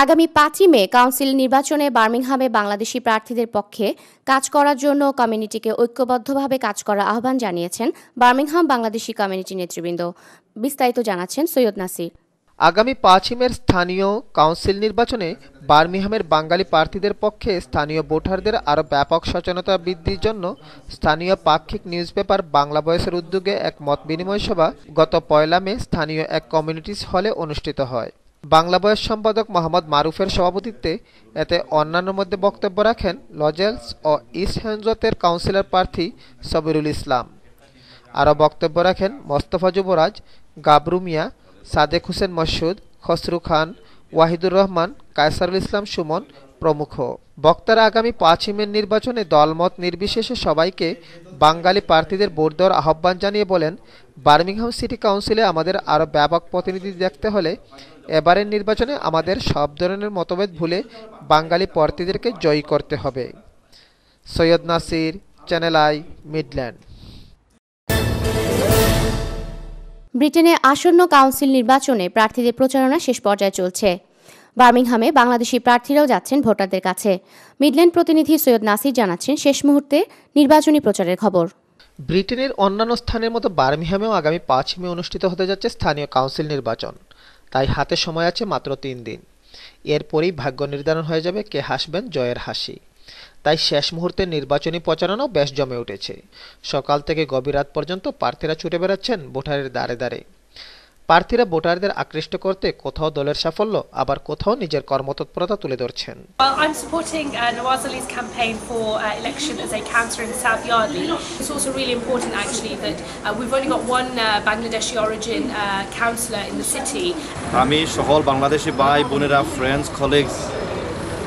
আগামী ৫ই মে কাউন্সিল নির্বাচনে বার্মিংহামে বাংলাদেশি প্রার্থীদের পক্ষে কাজ করার জন্য কমিউনিটিকে ঐক্যবদ্ধভাবে কাজ করার আহ্বান জানিয়েছেন বার্মিংহাম বাংলাদেশি কমিউনিটি নেতৃবৃন্দ। বিস্তারিত জানাচ্ছেন সৈয়দ নাসির। আগামী ৫ই মের স্থানীয় কাউন্সিল নির্বাচনে বার্মিংহামের বাঙালি প্রার্থীদের পক্ষে স্থানীয় ভোটারদের আরও ব্যাপক সচেতনতা বৃদ্ধির জন্য স্থানীয় পাক্ষিক নিউজপেপার বাংলা ভয়েসের উদ্যোগে এক মত বিনিময় সভা গত ১লা মে স্থানীয় এক কমিউনিটিস হলে অনুষ্ঠিত হয়। বাংলা ভয়েস সম্পাদক মোহাম্মদ মারুফের সভাপতিত্বে এতে অন্যান্যের মধ্যে বক্তব্য রাখেন লজেলস ও ইস্ট হেনজতের কাউন্সিলর প্রার্থী সবিরুল ইসলাম। আরও বক্তব্য রাখেন মোস্তফা যুবরাজ, গাবরু মিয়া, সাদেক হোসেন মসুদ, খসরু খান, ওয়াহিদুর রহমান, কায়সারুল ইসলাম সুমন প্রমুখ। বক্তারা আগামী ৫ই মে নির্বাচনে দলমত নির্বিশেষে সবাইকে বাঙালি প্রার্থীদের ভোট দেওয়ার আহ্বান জানিয়ে বলেন, বার্মিংহাম সিটি কাউন্সিলে আমাদের আরও ব্যাপক প্রতিনিধি দেখতে হলে এবারের নির্বাচনে আমাদের সব ধরনের মতভেদ ভুলে বাঙালি প্রার্থীদেরকে জয়ী করতে হবে। Syed Nasir, channel I, Midland. ব্রিটেনে আসন্ন কাউন্সিল নির্বাচনে প্রার্থীদের প্রচারণা শেষ পর্যায়ে চলছে। বার্মিংহামে বাংলাদেশি প্রার্থীরাও যাচ্ছেন ভোটারদের কাছে। মিডল্যান্ড প্রতিনিধি সৈয়দ নাসির জানাচ্ছেন শেষ মুহূর্তে নির্বাচনী প্রচারের খবর। ব্রিটেনের অন্যান্য স্থানের মতো বার্মিংহামেও আগামী ৫ই মে অনুষ্ঠিত হতে যাচ্ছে স্থানীয় কাউন্সিল নির্বাচন। তাই হাতে সময় আছে মাত্র ৩ দিন। এরপরেই ভাগ্য নির্ধারণ হয়ে যাবে কে হাসবেন জয়ের হাসি। তাই শেষ মুহূর্তে নির্বাচনী প্রচারণাও বেশ জমে উঠেছে। সকাল থেকে গভীর রাত পর্যন্ত প্রার্থীরা ছুটে বেড়াচ্ছেন ভোটারের দ্বারে দ্বারে। প্রার্থীরা ভোটারদের আকৃষ্ট করতে কোথাও দলের সাফল্য, আবার কোথাও নিজের কর্মতৎপরতা তুলে ধরছেন। I'm supporting Nawaz Ali's campaign for election as a councillor in South Yardley. It's also really important actually that we've only got one Bangladeshi origin councillor in the city. আমি সকল বাংলাদেশি ভাই বোনেরা, ফ্রেন্ডস, কলিগস,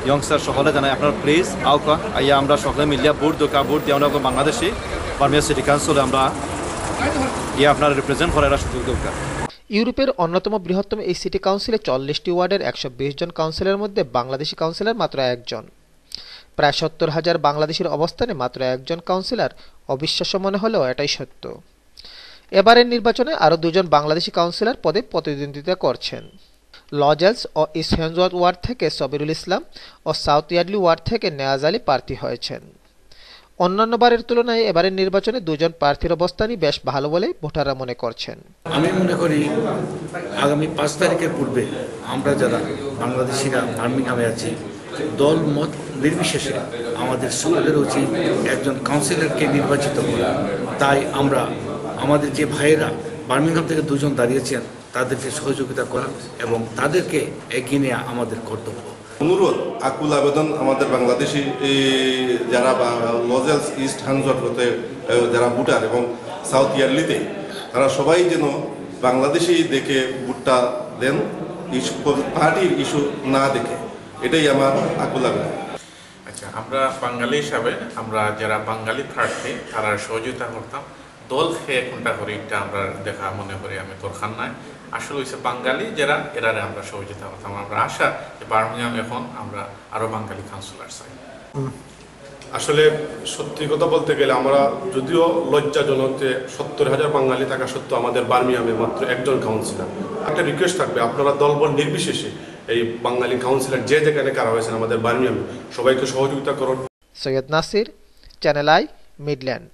ইয়ংস্টার সকলে জানাই আপনারা please আউকা আইয়া আমরা সকলে মিলিয়া ভোট দিয়ে আমরা বাংলাদেশি বার্মিংহাম সিটি কাউন্সিলে আমরা গিয়ে আপনারা রিপ্রেজেন্ট করার সুযোগ দরকার। ইউরোপের অন্যতম বৃহত্তম এই সিটি কাউন্সিলে ৪০টি ওয়ার্ডের ১২০ জন কাউন্সিলরের মধ্যে বাংলাদেশি কাউন্সিলর মাত্র একজন। প্রায় ৭০,০০০ বাংলাদেশের অবস্থানে মাত্র একজন কাউন্সিলর অবিশ্বাস্য মনে হলেও এটাই সত্য। এবারের নির্বাচনে আরও ২ জন বাংলাদেশি কাউন্সিলর পদে প্রতিদ্বন্দ্বিতা করছেন। লজেলস ও ইস্ট হেনজওয়ার্থ ওয়ার্ড থেকে সবিরুল ইসলাম ও সাউথ ইয়ার্ডলি ওয়ার্ড থেকে নেয়াজ আলী প্রার্থী হয়েছেন। অন্যান্য বারের তুলনায় এবারের নির্বাচনে ২ জন প্রার্থীর অবস্থানই বেশ ভালো বলে ভোটাররা মনে করছেন। আমি মনে করি আগামী ৫ তারিখের পূর্বে আমরা যারা বাংলাদেশিরা বার্মিংহামে আছি, দল মত নির্বিশেষে আমাদের সকলের উচিত একজন কাউন্সিলরকে নির্বাচিত করা। তাই আমরা আমাদের যে ভাইয়েরা বার্মিংহাম থেকে ২ জন দাঁড়িয়েছেন তাদেরকে সহযোগিতা করা এবং তাদেরকে এগিয়ে নেওয়া আমাদের কর্তব্য। অনুরোধ, আকুল আবেদন আমাদের বাংলাদেশি যারা লজেলস, ইস্ট হেনজওয়ার্থে যারা ভোটার এবং সাউথ ইয়ার্লিতে তারা সবাই যেন বাংলাদেশি দেখে ভোটটা দেন, পার্টির ইস্যু না দেখে, এটাই আমার আকুল আবেদন। আচ্ছা, আমরা বাঙালি হিসাবে আমরা যারা বাঙালি প্রার্থী তারা সহযোগিতা করতাম। দল খেয়ে কোনটা করি এটা আমরা দেখা মনে করি আমি দরকার নাই। আসলে হচ্ছে বাঙালি যারা এরারে আমরা সহযোগিতা করতাম। আমরা আশা যে বার্মিংহাম এখন আমরা আরো বাঙালি কাউন্সিলর চাই। আসলে সত্যি কথা বলতে গেলে আমরা যদিও লজ্জাজনক যে ৭০,০০০ বাঙালি থাকা সত্ত্বেও আমাদের বার্মিংহামে মাত্র একজন কাউন্সিলর। একটা রিকোয়েস্ট থাকবে, আপনারা দলবল নির্বিশেষে এই বাঙালি কাউন্সিলর যে যেখানে কারা হয়েছেন আমাদের বার্মিংহামে সবাইকে সহযোগিতা করুন। Syed Nasir, channel I, Midland.